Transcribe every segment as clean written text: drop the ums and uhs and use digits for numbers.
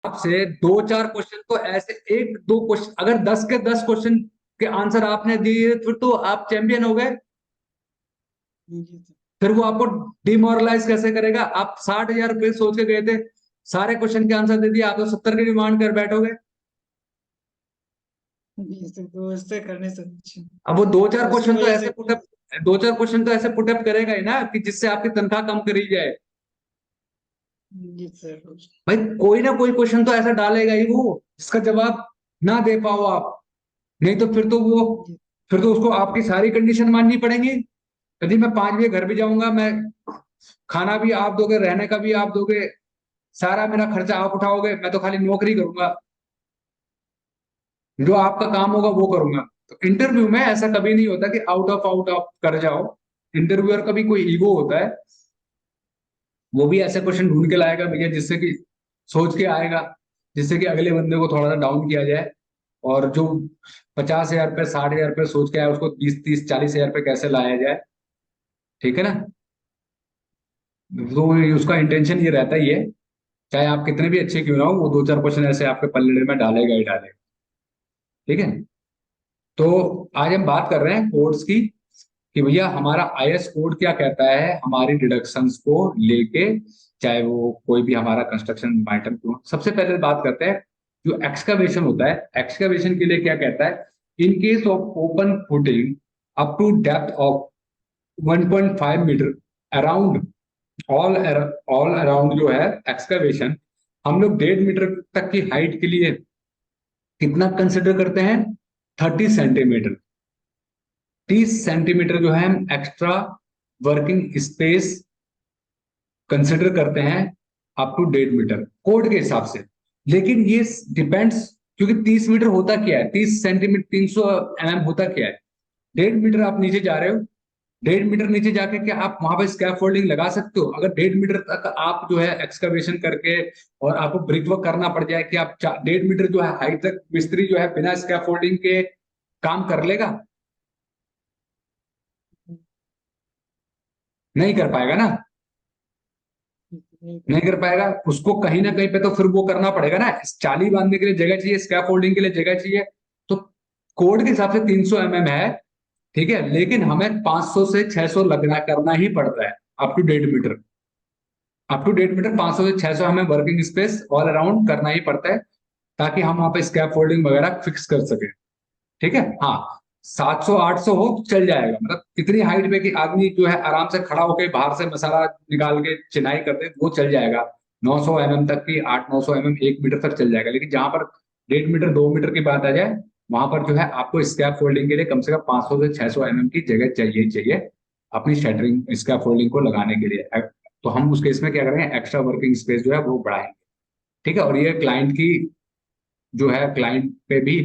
आपसे दो चार क्वेश्चन तो ऐसे, एक दो क्वेश्चन, अगर 10 के 10 क्वेश्चन के आंसर आपने दिए फिर तो आप चैंपियन हो गए। जी सर। फिर वो आपको डिमोरलाइज कैसे करेगा? आप 60,000 रुपये सोच के गए थे, सारे क्वेश्चन के आंसर दे दिए, आप तो 70 की डिमांड कर बैठोगे। जी सर, तो उससे करने से अच्छा। अब वो दो चार उसकी क्वेश्चन तो वजह ऐसे से। पुटअप, दो चार क्वेश्चन तो ऐसे पुटअप करेगा ही ना कि जिससे आपकी तनख्वाह कम करी जाए। जी सर। भाई कोई ना कोई क्वेश्चन तो ऐसा डालेगा ही वो, जिसका जवाब ना दे पाओ आप। नहीं तो फिर तो वो, जी। फिर तो उसको आपकी सारी कंडीशन माननी पड़ेंगी। यदि मैं 5 बजे घर भी जाऊंगा, मैं खाना भी आप दोगे, रहने का भी आप दोगे, सारा मेरा खर्चा आप उठाओगे, मैं तो खाली नौकरी करूंगा, जो आपका काम होगा वो करूंगा। तो इंटरव्यू में ऐसा कभी नहीं होता कि आउट ऑफ कर जाओ। इंटरव्यूअर का भी कोई ईगो होता है, वो भी ऐसे क्वेश्चन ढूंढ के लाएगा भैया, जिससे कि सोच के आएगा, जिससे कि अगले बंदे को थोड़ा सा डाउन किया जाए। और जो 50,000 रुपये 60,000 रुपये सोच के आया, उसको 20 30 40,000 रुपये कैसे लाया जाए। ठीक है ना? तो उसका इंटेंशन ये रहता ही है, चाहे आप कितने भी अच्छे क्यों ना हो, वो दो चार क्वेश्चन ऐसे आपके पल्ले में डालेगा ही डालेगा। ठीक है? तो आज हम बात कर रहे हैं कोड्स की, कि भैया हमारा आईएस कोड क्या कहता है हमारी डिडक्शंस को लेके, चाहे वो कोई भी हमारा कंस्ट्रक्शन आइटम क्यों। सबसे पहले बात करते हैं जो एक्सकवेशन होता है, एक्सकवेशन के लिए क्या कहता है? In case of open footing up to depth of 1.5 metre around, all all around जो है एक्सकवेशन, हम लोग 1.5 मीटर तक की हाइट के लिए कितना कंसिडर करते हैं? 30 सेंटीमीटर। 30 सेंटीमीटर जो है हम एक्स्ट्रा वर्किंग स्पेस कंसिडर करते हैं अप टू 1.5 मीटर कोड के हिसाब से। लेकिन ये डिपेंड्स, क्योंकि 30 मीटर होता क्या है, 30 सेंटीमीटर 300 mm होता क्या है। 1.5 मीटर आप नीचे जा रहे हो, 1.5 मीटर नीचे जाके क्या आप वहां पर स्कैफोल्डिंग लगा सकते हो? अगर 1.5 मीटर तक आप जो है एक्सकवेशन करके और आपको ब्रिक वर्क करना पड़ जाए, कि आप 1.5 मीटर जो है हाइट तक मिस्त्री जो है बिना स्कैफोल्डिंग के काम कर लेगा? नहीं कर पाएगा ना। नहीं नहीं कर कर पाएगा, उसको कहीं ना कहीं पे तो फिर वो करना पड़ेगा ना, चाली बांधने के लिए जगह चाहिए, स्कैप होल्डिंग के लिए जगह चाहिए। तो कोड के हिसाब से 300 mm है, ठीक है, लेकिन हमें 500 से 600 लगना करना ही पड़ता है up to 1.5 metre. Up to 1.5 metre 500 से 600 हमें वर्किंग स्पेस ऑल अराउंड करना ही पड़ता है, ताकि हम वहां पे स्कैप फोल्डिंग वगैरह फिक्स कर सके। ठीक है? हाँ, 700 800 हो तो चल जाएगा, मतलब इतनी हाइट पे कि आदमी जो है आराम से खड़ा होकर बाहर से मसाला निकाल के चिनाई कर दे, वो चल जाएगा। 900 mm तक की, 800 900 mm 1 मीटर तक चल जाएगा। लेकिन जहां पर 1.5 मीटर 2 मीटर की बात आ जाए, वहां पर जो है आपको स्कैप फोल्डिंग के लिए कम से कम 500 से 600 mm की जगह चाहिए ही चाहिए, अपनी शटरिंग स्कैप फोल्डिंग को लगाने के लिए। तो हम उस केस में क्या करेंगे, एक्स्ट्रा वर्किंग स्पेस जो है वो बढ़ाएंगे। ठीक है? और ये क्लाइंट की जो है, क्लाइंट पे भी,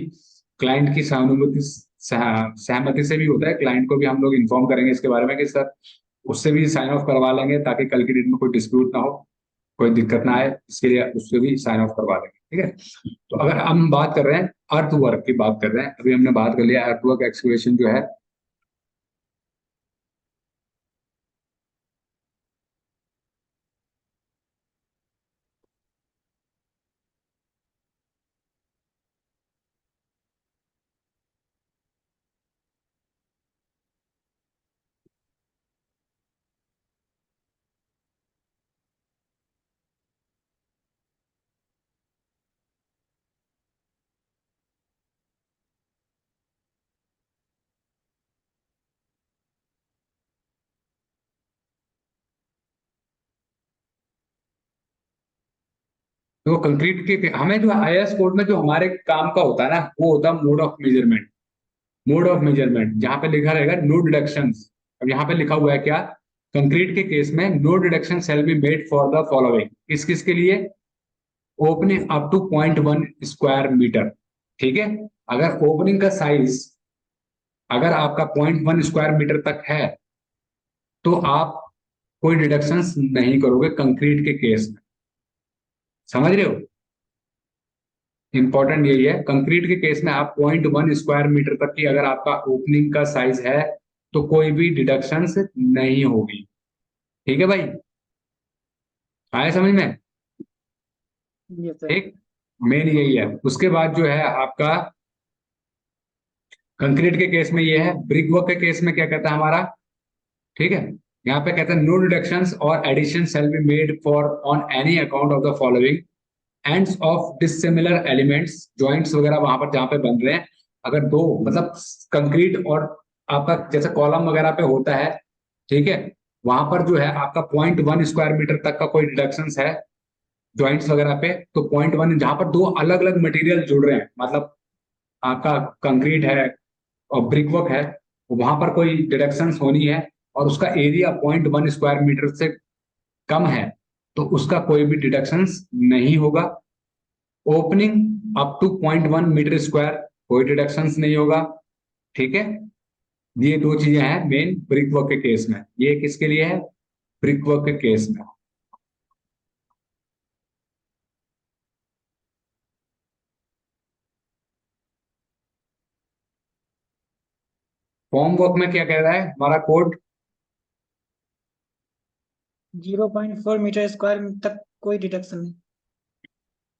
क्लाइंट की सहानुभूति सहमति से भी होता है। क्लाइंट को भी हम लोग इन्फॉर्म करेंगे इसके बारे में कि सर, उससे भी साइन ऑफ करवा लेंगे, ताकि कल की डेट में कोई डिस्प्यूट ना हो, कोई दिक्कत ना आए, इसके लिए उससे भी साइन ऑफ करवा देंगे। ठीक है? तो अगर हम बात कर रहे हैं अर्थ वर्क की, बात कर रहे हैं, अभी हमने बात कर लिया अर्थ वर्क एक्सकवेशन जो है। तो कंक्रीट के हमें जो आईएस कोड में जो हमारे काम का होता है ना, वो होता है mode of measurement. Mode of measurement जहां पे लिखा रहेगा नो डिडक्शंस। अब यहाँ पे लिखा हुआ है क्या? कंक्रीट के केस में no deduction shall be made for the following. किस किस के लिए? Opening up to 0.1 square metre. ठीक है? अगर ओपनिंग का साइज, अगर आपका 0.1 स्क्वायर मीटर तक है, तो आप कोई डिडक्शंस नहीं करोगे कंक्रीट के केस में। समझ रहे हो? इंपॉर्टेंट यही है, कंक्रीट के केस में आप 0.1 स्क्वायर मीटर तक की अगर आपका ओपनिंग का साइज है, तो कोई भी डिडक्शंस नहीं होगी। ठीक है भाई? आया समझ में? ये सर। ठीक। मेन यही है। उसके बाद जो है आपका कंक्रीट के केस में ये है। ब्रिक वर्क के केस में क्या कहता है हमारा, ठीक है, यहाँ पे कहते हैं नो डिडक्शंस और addition shall be made for on any account of the following ends of dissimilar elements, joints वगैरह वहां पर जहां पे बन रहे हैं, अगर दो मतलब कंक्रीट और आपका जैसे कॉलम वगैरह पे होता है, ठीक है, वहां पर जो है आपका 0.1 स्क्वायर मीटर तक का कोई डिडक्शन है जॉइंट्स वगैरह पे, तो 0.1 जहां पर दो अलग अलग मटेरियल जुड़ रहे हैं, मतलब आपका कंक्रीट है और ब्रिक वर्क है, वहां पर कोई डिडक्शन होनी है और उसका एरिया 0.1 स्क्वायर मीटर से कम है, तो उसका कोई भी डिडक्शन नहीं होगा। Opening up to 0.1 metre square कोई डिडक्शन नहीं होगा, ठीक है। ये दो चीजें हैं मेन ब्रिक वर्क के केस में। ये किसके लिए है, ब्रिक वर्क के केस में। फॉर्म वर्क में क्या कह रहा है हमारा कोड, 0.4 मीटर स्क्वायर तक कोई डिडक्शन नहीं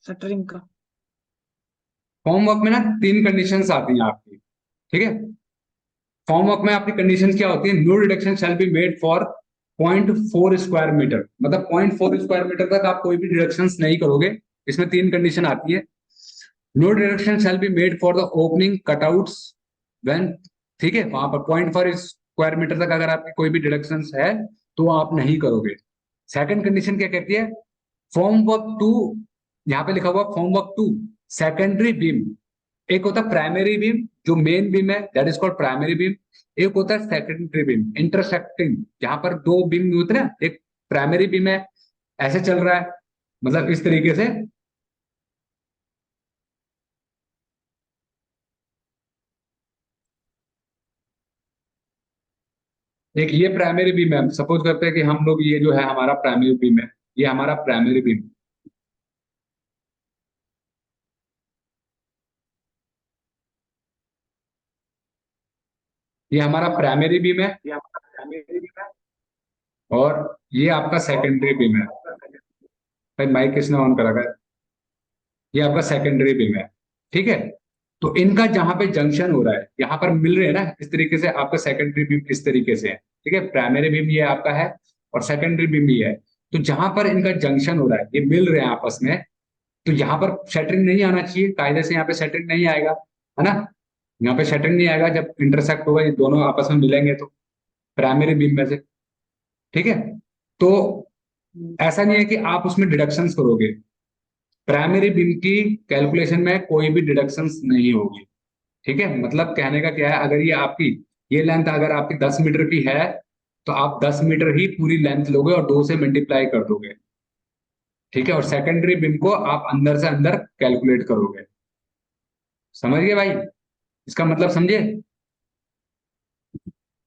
शटरिंग का। फॉर्म वर्क में ना तीन कंडीशंस आती हैं आपकी, ठीक है। फॉर्म वर्क में आपकी कंडीशन क्या होती है, no deduction shall be made for 0.4 square metre, मतलब 0.4 स्क्वायर मीटर तक आप कोई भी डिडक्शन नहीं करोगे। इसमें तीन कंडीशन आती है। No deduction shall be made for the opening cutouts when, ठीक है, वहां पर 0.4 स्क्वायर मीटर तक अगर आपकी कोई भी डिडक्शन है तो आप नहीं करोगे। सेकंड कंडीशन क्या कहती है, फॉर्म वर्क टू, यहाँ पे लिखा हुआ form work to secondary beam. एक होता है प्राइमरी बीम, जो मेन बीम है that is called primary beam. एक होता है सेकेंडरी बीम इंटरसेक्टिंग, जहां पर दो बीम होते हैं ना, एक प्राइमरी बीम है ऐसे चल रहा है, मतलब इस तरीके से, एक ये प्राइमरी बीम है। सपोज करते हैं कि हम लोग ये जो है हमारा प्राइमरी बीम है, ये हमारा प्राइमरी बीम, ये हमारा प्राइमरी बीम है, ये हमारा प्राइमरी बीम है, और ये आपका सेकेंडरी बीम है। भाई माइक किसने ऑन करा है, ये आपका सेकेंडरी बीम है, ठीक है। तो इनका जहां पे जंक्शन हो रहा है, यहाँ पर मिल रहे हैं ना इस तरीके से, आपका सेकेंडरी बीम इस तरीके से है, ठीक है, प्राइमरी बीम ये आपका है और सेकेंडरी बीम ये है। तो जहां पर इनका जंक्शन हो रहा है, ये मिल रहे हैं आपस में, तो यहाँ पर शटरिंग नहीं आना चाहिए, कायदे से यहाँ पे शटरिंग नहीं आएगा, है ना। यहाँ पे शटरिंग नहीं आएगा, जब इंटरसेक्ट होगा ये दोनों आपस में मिलेंगे तो प्राइमरी बीम में से, ठीक है। तो ऐसा नहीं है कि आप उसमें डिडक्शंस करोगे, प्राइमरी बीम की कैलकुलेशन में कोई भी डिडक्शंस नहीं होगी, ठीक है। मतलब कहने का क्या है, अगर ये आपकी ये लेंथ अगर आपकी 10 मीटर की है, तो आप 10 मीटर ही पूरी लेंथ लोगे और 2 से मल्टीप्लाई कर दोगे, ठीक है। और सेकेंडरी बीम को आप अंदर से अंदर कैलकुलेट करोगे। समझ गए भाई, इसका मतलब समझे,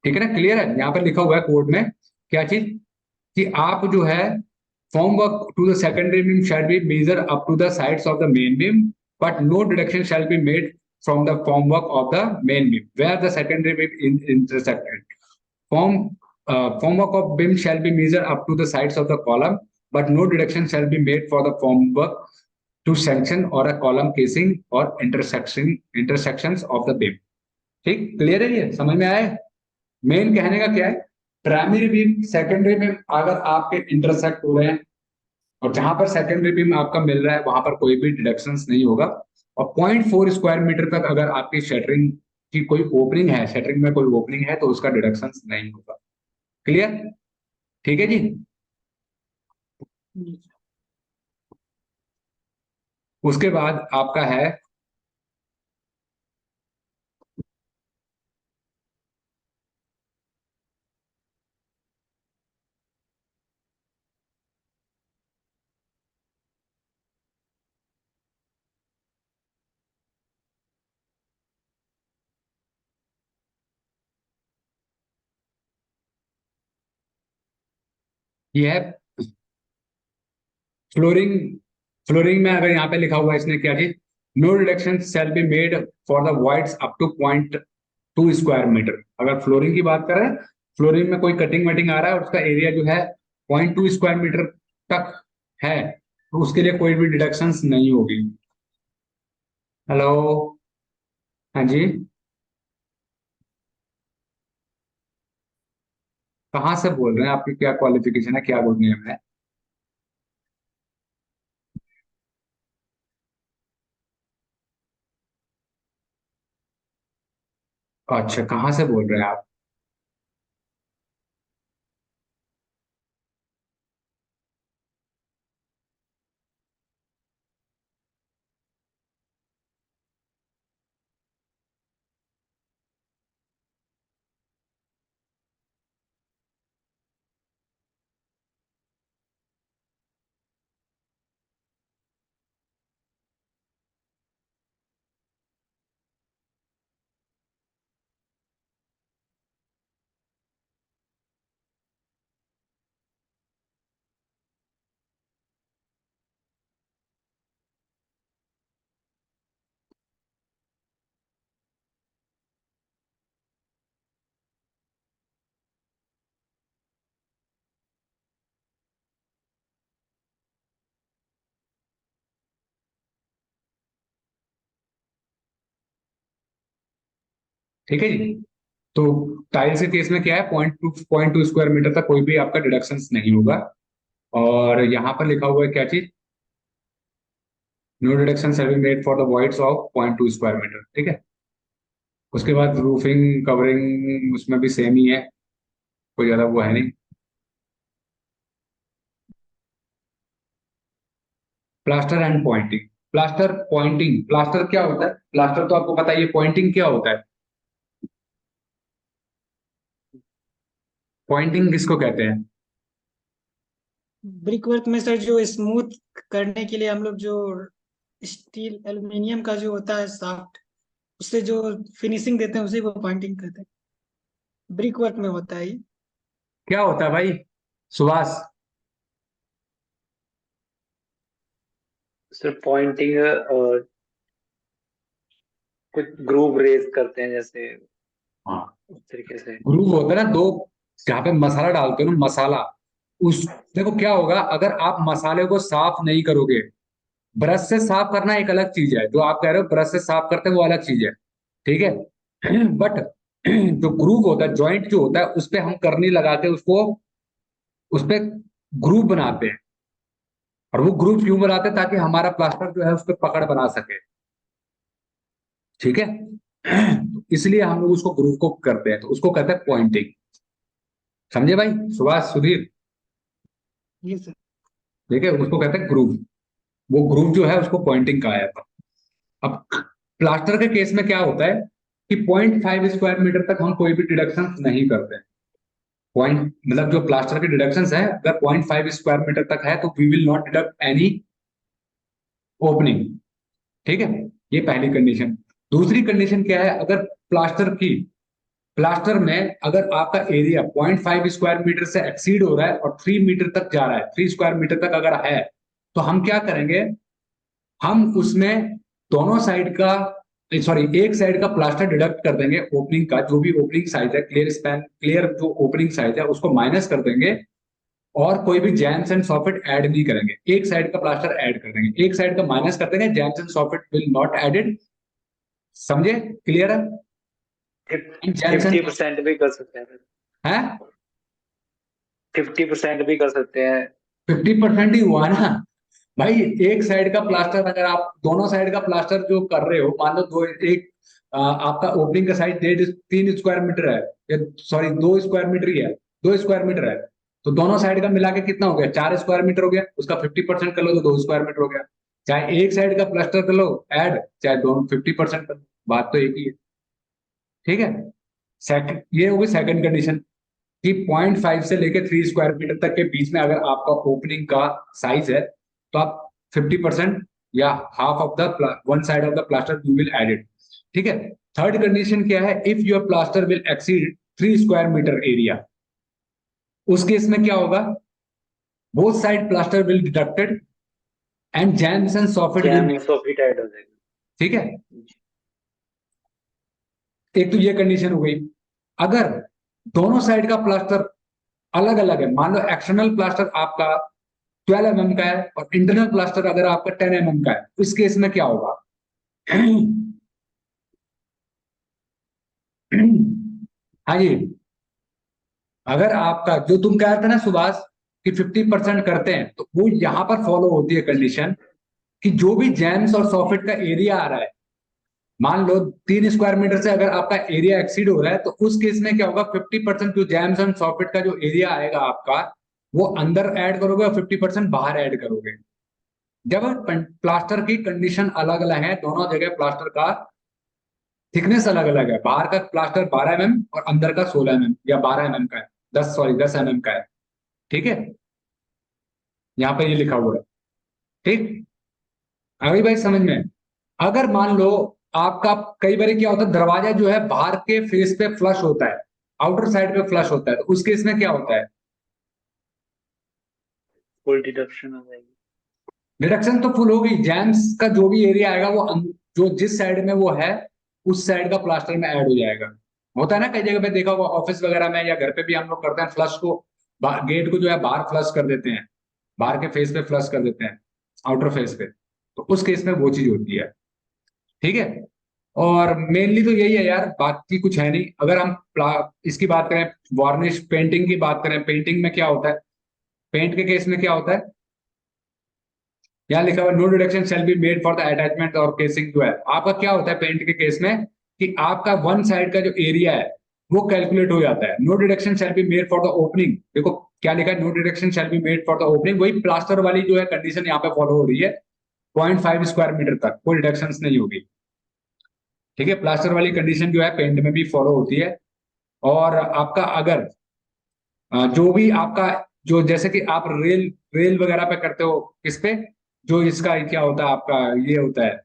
ठीक है ना, क्लियर है। यहाँ पर लिखा हुआ है कोड में क्या चीज, कि आप जो है form work to the secondary beam shall be measure up to the sides of the main beam, but no deduction shall be made from the form work of the main beam where the secondary beam intersected. Form form work of beam shall be measure up to the sides of the column, but no deduction shall be made for the form work to section और a column casing और intersections of the beam. ठीक, clear है, ये समझ में आए। Main कहने का क्या है, प्राइमरी बीम सेकेंडरी बीम अगर आपके इंटरसेक्ट हो रहे हैं और जहां पर सेकेंडरी बीम आपका मिल रहा है वहां पर कोई भी डिडक्शन नहीं होगा। और 0.4 स्क्वायर मीटर तक अगर आपकी शटरिंग की कोई ओपनिंग है, शटरिंग में कोई ओपनिंग है, तो उसका डिडक्शन नहीं होगा। क्लियर, ठीक है जी। जी उसके बाद आपका है ये है फ्लोरिंग। फ्लोरिंग में अगर यहाँ पे लिखा हुआ है इसने क्या चीज, no reduction shall be made for the voids up to 0.2 square metre. अगर फ्लोरिंग की बात करें, फ्लोरिंग में कोई कटिंग वटिंग आ रहा है और उसका एरिया जो है 0.2 स्क्वायर मीटर तक है, तो उसके लिए कोई भी डिडक्शन नहीं होगी। हेलो। हाँ जी। कहाँ से बोल रहे हैं? आपकी क्या क्वालिफिकेशन है, क्या गुड नेम है? अच्छा, कहाँ से बोल रहे हैं आप? ठीक है जी। तो टाइल्स के केस में क्या है, 0.2 तक कोई भी आपका डिडक्शन नहीं होगा। और यहाँ पर लिखा हुआ है क्या चीज? No deduction have been made for the voids of 0.2 square metre. ठीक है। उसके बाद रूफिंग कवरिंग उसमें भी सेम ही है, कोई ज्यादा वो है नहीं। Plaster and pointing. Plaster pointing, plaster क्या होता है? प्लास्टर तो आपको पता ही है, पॉइंटिंग क्या होता है? पॉइंटिंग किसको कहते हैं? ब्रिक वर्क में सर जो स्मूथ करने के लिए हम लोग जो स्टील एल्युमिनियम का जो होता है शाफ्ट, उससे जो फिनिशिंग देते हैं उसी को पॉइंटिंग कहते हैं। ब्रिक वर्क में होता है ये। क्या होता है भाई सुभाष? सिर्फ पॉइंटिंग कुछ ग्रुव रेस करते हैं जैसे, हाँ, उस तरीके से। ग्रूव होता है ना दो, जहाँ पे मसाला डालते हो ना, मसाला। उस देखो क्या होगा, अगर आप मसाले को साफ नहीं करोगे, ब्रश से साफ करना एक अलग चीज है, जो आप कह रहे हो ब्रश से साफ करते हैं वो अलग चीज है। ठीक है। बट जो ग्रूव होता है, जॉइंट जो होता है, उस पे हम करनी लगा के उसको, उस पे ग्रूव बनाते हैं। और वो ग्रूव क्यों बनाते हैं? ताकि हमारा प्लास्टर जो है उस पर पकड़ बना सके। ठीक है। तो इसलिए हम लोग उसको ग्रूव को करते हैं, तो उसको कहते हैं पॉइंटिंग। समझे भाई? सुभाष, सुधीर। ये सर। ठीक है, उसको कहते हैं ग्रूव। वो ग्रूव जो है उसको पॉइंटिंग कहा जाता है। अब प्लास्टर के केस में क्या होता है कि 0.5 स्क्वायर मीटर तक हम कोई भी डिडक्शन नहीं करते हैं। पॉइंट मतलब जो प्लास्टर के डिडक्शन है, अगर 0.5 स्क्वायर मीटर तक है तो we will not deduct any opening. ठीक है। ये पहली कंडीशन। दूसरी कंडीशन क्या है, अगर प्लास्टर में अगर आपका एरिया 0.5 स्क्वायर मीटर से एक्सीड हो रहा है और 3 मीटर तक जा रहा है, 3 स्क्वायर मीटर तक अगर है, तो हम क्या करेंगे, हम उसमें दोनों साइड का, सॉरी, एक साइड का प्लास्टर डिडक्ट कर देंगे, ओपनिंग का जो भी ओपनिंग साइज है, क्लियर स्पैन, क्लियर जो ओपनिंग साइज है उसको माइनस कर देंगे। और कोई भी जैम्स एंड सॉफिट ऐड नहीं करेंगे, एक साइड का प्लास्टर ऐड कर देंगे, एक साइड का माइनस कर देंगे, jambs and soffit will not added. समझे? क्लियर है? जैम्स एंड 50% भी कर सकते हैं। है, 50% भी कर सकते हैं। 50% ही हुआ ना भाई। एक साइड का प्लास्टर, अगर आप दोनों साइड का प्लास्टर जो कर रहे हो, मान लो दो, एक आपका ओपनिंग का साइज 3 स्क्वायर मीटर है, या सॉरी 2 स्क्वायर मीटर ही है, 2 स्क्वायर मीटर है, तो दोनों साइड का मिला के कितना हो गया? 4 स्क्वायर मीटर हो गया। उसका 50% कर लो तो 2 स्क्वायर मीटर हो गया। चाहे एक साइड का प्लास्टर कर लो ऐड, चाहे दोनों 50% कर लो, बात तो एक ही है। ठीक है। सेकंड, ये होगी सेकंड कंडीशन, कि 0.5 से लेके 3 स्क्वायर मीटर तक के बीच में अगर आपका ओपनिंग का साइज है, तो आप 50% या half of the one side of the plaster you will add it. ठीक है। थर्ड कंडीशन क्या है, if your plaster will exceed 3 square metre area, उस केस में क्या होगा, both side plaster will deducted and jambs and soffit will. Jamb soffit add हो जाएगा। ठीक है। एक तो ये कंडीशन हो गई। अगर दोनों साइड का प्लास्टर अलग अलग है, मान लो एक्सटर्नल प्लास्टर आपका 12 mm का है और इंटरनल प्लास्टर अगर आपका 10 mm का है, इस केस में क्या होगा, हाँ जी, अगर आपका जो तुम कह रहे थे ना सुभाष कि 50% करते हैं, तो वो यहाँ पर फॉलो होती है कंडीशन कि जो भी जैम्स और सॉफिट का एरिया आ रहा है, मान लो 3 स्क्वायर मीटर से अगर आपका एरिया एक्सीड हो रहा है, तो उस केस में क्या होगा, 50% जो जैम्स एंड सॉफिट का जो एरिया आएगा आपका, वो अंदर ऐड करोगे और 50% बाहर ऐड करोगे। जब प्लास्टर की कंडीशन अलग अलग है, दोनों जगह प्लास्टर का थिकनेस अलग अलग है, बाहर का प्लास्टर 12 mm और अंदर का 16 mm या 12 mm का है, 10 mm का है, ठीक है, यहाँ पे ये लिखा हुआ है, ठीक। अभी भाई समझ में, अगर मान लो आपका कई बार क्या होता है, दरवाजा जो है बाहर के फेस पे फ्लश होता है, आउटर साइड पे फ्लश होता है, तो उस केस में क्या होता है, फुल डिडक्शन हो जाएगी। डिडक्शन तो फुल होगी, जैम्स का जो भी एरिया आएगा वो जो जिस साइड में वो है उस साइड का प्लास्टर में ऐड हो जाएगा। होता है ना, कई जगह पे देखा होगा, ऑफिस वगैरह में या घर पे भी हम लोग करते हैं, फ्लश को गेट को जो है बाहर फ्लश कर देते हैं, बाहर के फेस पे फ्लश कर देते हैं, आउटर फेस पे, तो उस केस में वो चीज होती है, ठीक है। और मेनली तो यही है यार, बाकी कुछ है नहीं। अगर हम इसकी बात करें, वार्निश पेंटिंग की बात करें, पेंटिंग में क्या होता है, पेंट के केस में क्या होता है, यहाँ लिखा हुआ no deduction shall be made for the attachment और केसिंग जो है, आपका क्या होता है पेंट के केस में कि आपका वन साइड का जो एरिया है वो कैलकुलेट हो जाता है। No deduction shall be made for the opening, देखो क्या लिखा है, no deduction shall be made for the opening, वही प्लास्टर वाली जो है कंडीशन यहाँ पे फॉलो हो रही है, 0.5 स्क्वायर मीटर तक कोई डिडक्शन नहीं होगी, ठीक है। प्लास्टर वाली कंडीशन जो है पेंट में भी फॉलो होती है। और आपका अगर जो भी आपका जो जैसे कि आप रेल रेल वगैरह पे करते हो, किस पे, जो इसका क्या होता है आपका, ये होता है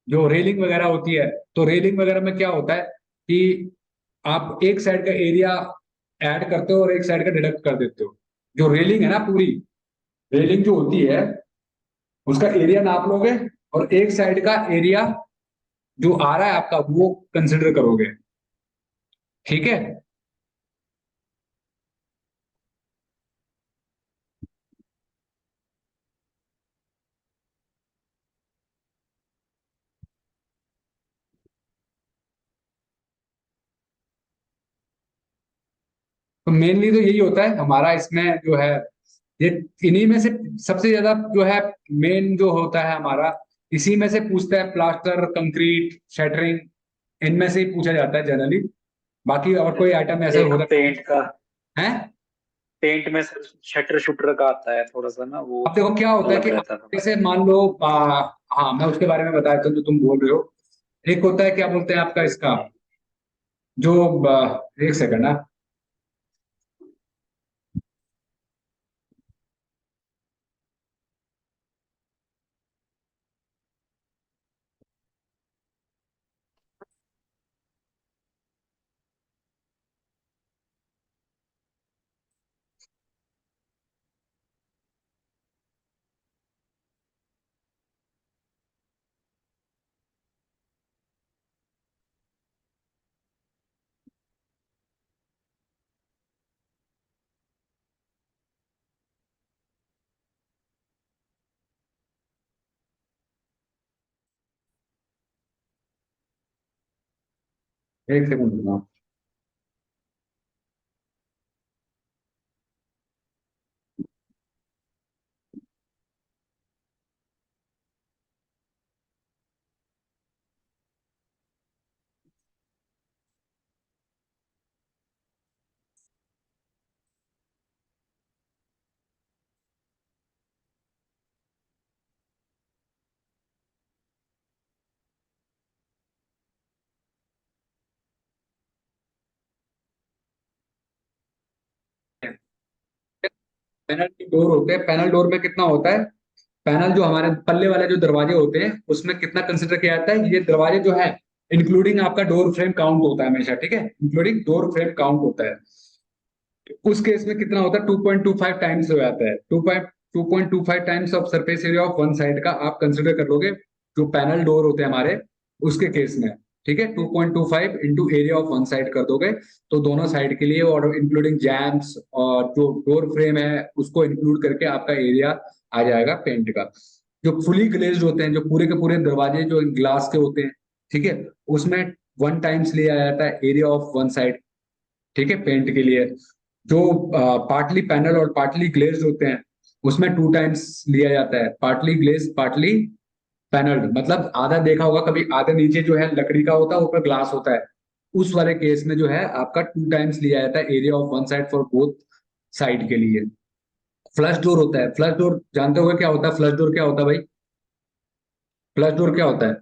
जो रेलिंग वगैरह होती है, तो रेलिंग वगैरह में क्या होता है कि आप एक साइड का एरिया ऐड करते हो और एक साइड का डिडक्ट कर देते हो। जो रेलिंग है ना, पूरी रेलिंग जो होती है उसका एरिया नाप लोगे और एक साइड का एरिया जो आ रहा है आपका वो कंसिडर करोगे, ठीक है। तो मेनली तो यही होता है हमारा इसमें जो है, ये इन्हीं में से सबसे ज्यादा जो है मेन जो होता है हमारा, इसी में से पूछता है, प्लास्टर, कंक्रीट, शटरिंग, इनमें से ही पूछा जाता है जनरली। बाकी और कोई आइटम ऐसा एक होता पेंट का, है। पेंट में शटर शूटर का आता है थोड़ा सा ना, वो अब देखो क्या होता है अलग कि रहता है थोड़ा। जैसे मान लो हाँ मैं उसके बारे में बताया था जो तुम बोल रहे हो। एक होता है क्या बोलते हैं आपका इसका, जो एक सेकंड ना, एक सेकंड। पैनल डोर होते हैं, पैनल डोर में कितना होता है, पैनल जो हमारे पल्ले वाले जो दरवाजे होते हैं उसमें कितना कंसिडर किया जाता है, ये दरवाजे जो है इंक्लूडिंग आपका डोर फ्रेम काउंट होता है हमेशा, ठीक है, इंक्लूडिंग डोर फ्रेम काउंट होता है। उस केस में कितना होता है, 2.25 टाइम्स हो जाता है, 2.25 times of surface area of one side का आप कंसिडर कर लोगे जो पैनल डोर होते हैं हमारे, उसके केस में, ठीक है। 2.25 into area of one side कर दोगे तो दोनों साइड के लिए, और इंक्लूडिंग जैम्स और जो डोर फ्रेम है उसको इंक्लूड करके आपका एरिया आ जाएगा पेंट का। जो फुली ग्लेज्ड होते हैं, जो पूरे के पूरे दरवाजे जो ग्लास के होते हैं, ठीक है, उसमें 1 टाइम्स लिया जाता है एरिया ऑफ वन साइड, ठीक है, पेंट के लिए। जो पार्टली पैनल और पार्टली ग्लेज्ड होते हैं, उसमें 2 टाइम्स लिया जाता है, पार्टली ग्लेज पार्टली पैनल्ड, मतलब आधा देखा होगा कभी, आधे नीचे जो है लकड़ी का होता है, ऊपर ग्लास होता है, उस वाले केस में जो है आपका 2 टाइम्स लिया जाता है area of one side for both side के लिए। फ्लश डोर होता है, फ्लश डोर जानते होगे क्या होता है? फ्लश डोर क्या होता है भाई? फ्लश डोर क्या होता है?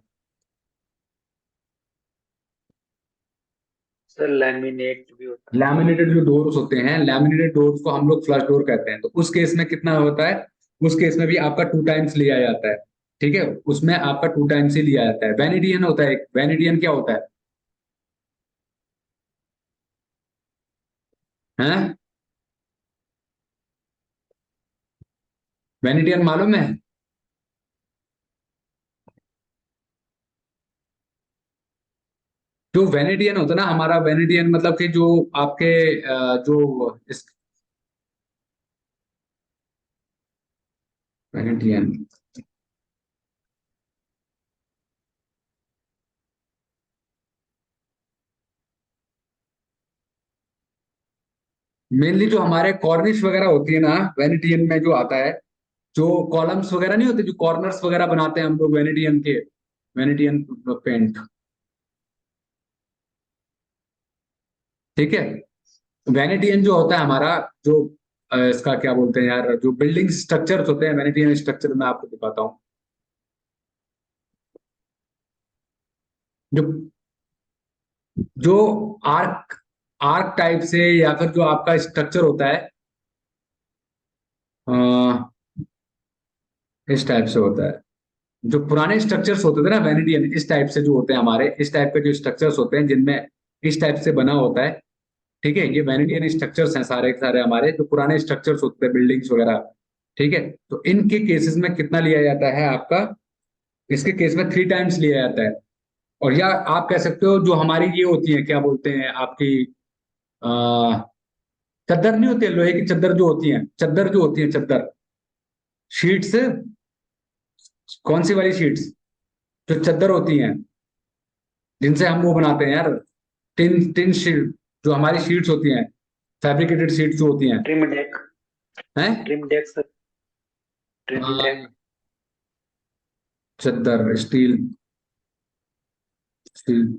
सर लैमिनेट भी होता है। लैमिनेटेड जो डोर्स होते हैं, लैमिनेटेड डोर्स को हम लोग फ्लश डोर कहते हैं। तो उस केस में कितना होता है? उस केस में भी आपका 2 टाइम्स लिया जाता है, ठीक है, उसमें आपका 2 टाइम्स ही लिया जाता है। वेनेडियन होता है, वेनेडियन क्या होता है? हैं? वेनेडियन मालूम है? जो वेनेडियन होता है ना हमारा, वेनेडियन मतलब कि जो आपके जो इस वेनेडियन, मेनली जो हमारे कॉर्निश वगैरह होती है ना, वेनेडियन में जो आता है, जो कॉलम्स वगैरह नहीं होते, जो कॉर्नर्स वगैरह बनाते हैं हम लोग वेनेडियन के, वेनेडियन पेंट, ठीक है। वेनेडियन जो होता है हमारा, जो इसका क्या बोलते हैं यार, जो बिल्डिंग स्ट्रक्चर्स होते हैं, वेनेडियन स्ट्रक्चर मैं आपको दिखाता हूँ। जो जो आर्क आर्क टाइप से, या फिर जो आपका स्ट्रक्चर होता है, अ, इस टाइप से होता है। जो पुराने स्ट्रक्चर्स होते थे ना वेनेडियन, इस टाइप से जो होते हैं हमारे, इस टाइप के जो स्ट्रक्चर्स होते हैं जिनमें इस टाइप से बना होता है, ठीक है, ये वेनेडियन स्ट्रक्चर्स हैं सारे के सारे हमारे, जो पुराने स्ट्रक्चर्स होते हैं बिल्डिंग्स वगैरह, ठीक है। तो इनके केसेस में कितना लिया जाता है आपका? इसके केस में 3 टाइम्स लिया जाता है। और या आप कह सकते हो जो हमारी ये होती है, क्या बोलते हैं आपकी, आ, चद्दर नहीं होती है, लोहे की चद्दर जो होती है, चद्दर जो होती है, चद्दर शीट्स, कौन सी वाली शीट्स? जो चद्दर होती हैं, जिनसे हम वो बनाते हैं यार, टिन टिन शीट, जो हमारी शीट्स होती हैं, फैब्रिकेटेड शीट्स जो होती हैं, ट्रिम डेक। हैं? Trim deck sir. Trim deck. चद्दर, स्टील, स्टील,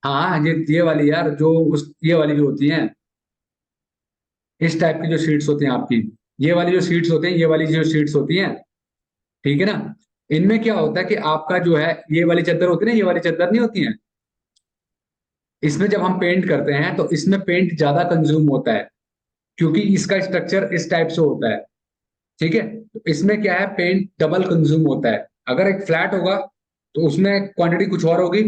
हाँ ये वाली यार, जो उस ये वाली जो होती हैं, इस टाइप की जो शीट्स होती हैं आपकी, ये वाली जो शीट्स होती हैं, ये वाली जो शीट्स होती हैं, ठीक है ना। इनमें क्या होता है कि आपका जो है, ये वाली चद्दर होती है ना, ये वाली चद्दर नहीं होती है, इसमें जब हम पेंट करते हैं तो इसमें पेंट ज्यादा कंज्यूम होता है, क्योंकि इसका स्ट्रक्चर इस टाइप से होता है, ठीक है। तो इसमें क्या है, पेंट डबल कंज्यूम होता है। अगर एक फ्लैट होगा तो उसमें क्वांटिटी कुछ और होगी,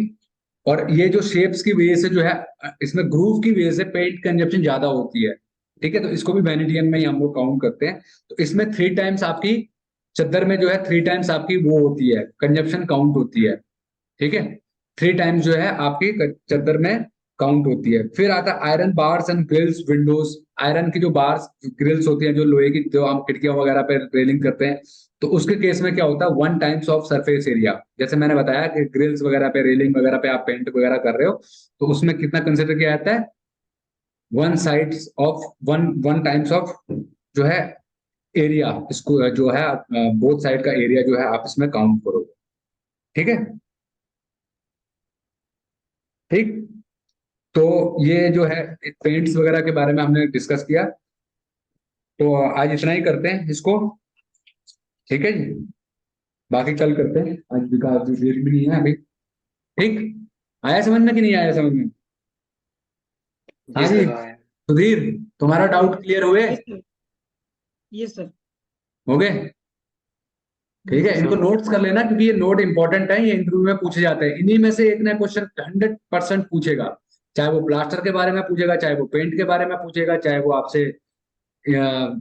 और ये जो शेप्स की वजह से जो है, इसमें ग्रूव की वजह से पेंट कंजप्शन ज्यादा होती है, ठीक है। तो इसको भी वेनेडियन में ही हम लोग काउंट करते हैं। तो इसमें 3 टाइम्स आपकी चद्दर में जो है, 3 टाइम्स आपकी वो होती है, कंजप्शन काउंट होती है, ठीक है। 3 टाइम्स जो है आपकी चद्दर में काउंट होती है। फिर आता है iron bars and grills windows. आयरन की जो बार्स ग्रिल्स होती हैं, जो लोहे की, जो हम खिड़कियां वगैरह पे रेलिंग करते हैं, तो उसके केस में क्या होता है, 1 टाइम्स ऑफ सरफेस एरिया। जैसे मैंने बताया कि ग्रिल्स वगैरह पे, रेलिंग वगैरह पे आप पेंट वगैरह कर रहे हो, तो उसमें कितना कंसिडर किया जाता है? 1 टाइम्स ऑफ जो है एरिया, इसको जो है बोथ साइड का एरिया जो है आप इसमें काउंट करोगे, ठीक है। ठीक। तो ये जो है पेंट्स वगैरह के बारे में हमने डिस्कस किया, तो आज इतना ही करते हैं इसको, ठीक है जी। बाकी कल करते हैं, आज विकास जी डेट भी नहीं है अभी, ठीक। आया समझ में कि नहीं आया समझ में? हाँ जी जी। सर आए। सुधीर, तुम्हारा डाउट क्लियर हुए? ये सर। ये सर। हो गए? ठीक है, जी इनको सर। नोट्स कर लेना, क्योंकि ये नोट इंपॉर्टेंट है, ये इंटरव्यू में पूछे जाते हैं। इन्हीं में से एक ना क्वेश्चन 100% पूछेगा, चाहे वो प्लास्टर के बारे में पूछेगा, चाहे वो पेंट के बारे में पूछेगा, चाहे वो आपसे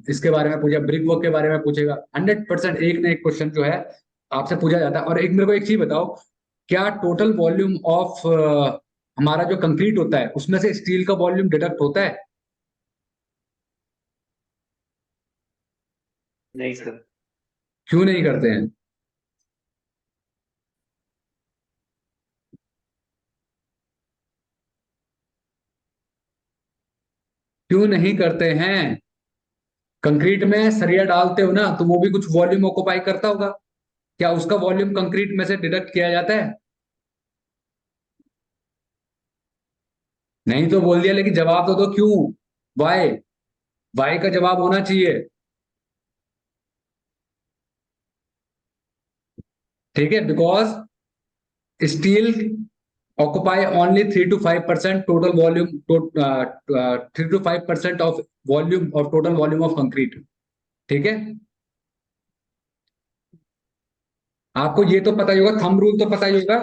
इसके बारे में पूछेगा, ब्रिक वर्क के बारे में पूछेगा। 100% एक ना एक क्वेश्चन जो है आपसे पूछा जाता है। और एक मेरे को एक चीज बताओ, क्या टोटल वॉल्यूम ऑफ हमारा जो कंक्रीट होता है, उसमें से स्टील का वॉल्यूम डिडक्ट होता है? नहीं सर। क्यों नहीं करते हैं? क्यों नहीं करते हैं? कंक्रीट में सरिया डालते हो ना, तो वो भी कुछ वॉल्यूम ऑक्युपाई करता होगा। क्या उसका वॉल्यूम कंक्रीट में से डिडक्ट किया जाता है? नहीं तो बोल दिया, लेकिन जवाब तो दो क्यों। वाई? वाई का जवाब होना चाहिए। ठीक है, because steel occupy only 3 to 5% total volume, 3 to 5% of volume of total volume of concrete। ठीक है, आपको ये तो पता ही होगा, थंब रूल तो पता ही होगा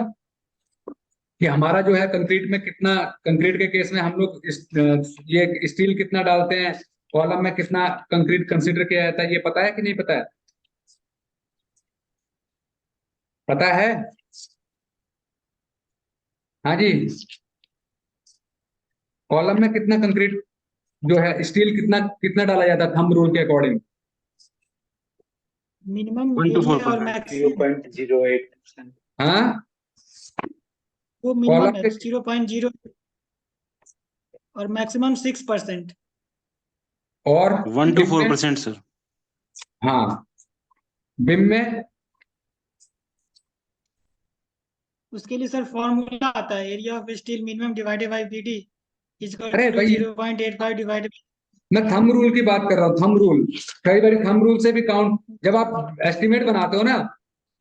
कि हमारा जो है कंक्रीट में कितना, कंक्रीट के केस में हम लोग ये स्टील कितना डालते हैं, कॉलम में कितना कंक्रीट कंसीडर किया जाता है, ये पता है कि नहीं पता है? पता है? हाँ जी। कॉलम में कितना कंक्रीट जो है, स्टील कितना कितना डाला जाता है थंब रूल के अकॉर्डिंग? मिनिमम 1 to एरिया और 4%। मैक्सिमम 0.08%। हाँ, वो कॉलम मिनिमम है के 0.0 और मैक्सिमम 6%। और 1 to बिम में? 4% सर। हाँ, बिम में? उसके लिए सर फॉर्मूला आता है, area of steel minimum divided by BD equal अरे टू भाई, 0.85 डिवाइडेड। मैं थंब रूल की बात कर रहा हूँ, थंब रूल। कई बार थंब रूल से भी काउंट, जब आप एस्टिमेट बनाते हो ना,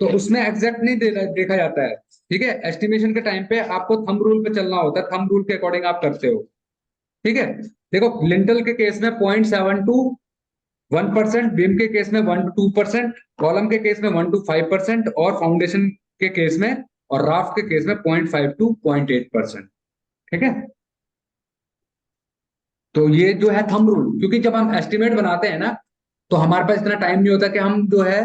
तो उसमें एग्जैक्ट नहीं देखा जाता है। ठीक है, एस्टिमेशन के टाइम पे आपको थंब रूल पे चलना होता है, थंब रूल के अकॉर्डिंग आप करते हो। ठीक है, देखो लिंटल के केस में 0.7 to 1%, बीम के केस में 1 to 2%, कॉलम के केस में 1 to 5%, और फाउंडेशन के केस में और राफ्ट के केस में 0.5 to 0.8%। ठीक है, तो ये जो है थंब रूल, क्योंकि जब हम एस्टिमेट बनाते हैं ना, तो हमारे पास इतना टाइम नहीं होता कि हम जो है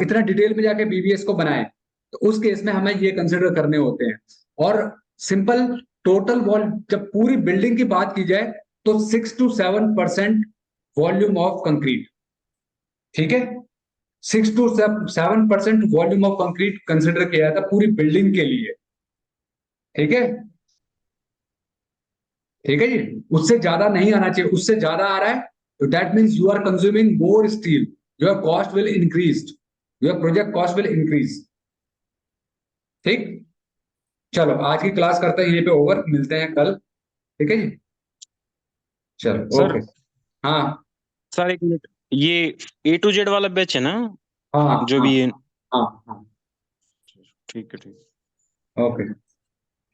इतना डिटेल में जाके बीबीएस को बनाएं। तो उस केस में हमें ये कंसिडर करने होते हैं। और सिंपल टोटल वॉल, जब पूरी बिल्डिंग की बात की जाए, तो 6 to 7% वॉल्यूम ऑफ कंक्रीट। ठीक है, 6 to 7% volume of concrete consider किया जाता है पूरी बिल्डिंग के लिए। ठीक है, ठीक है जी, उससे ज्यादा नहीं आना चाहिए। उससे ज्यादा आ रहा है तो that means you are consuming more steel, your cost will increase, your project cost will increase. ठीक, चलो आज की क्लास करते हैं यहीं पे ओवर, मिलते हैं कल। ठीक है जी, चलो सर ओके। हाँ सर एक मिनट, ये A to Z वाला बैच है ना हाँ जो हाँ भी है? हाँ हाँ, ठीक है ठीक है। ओके।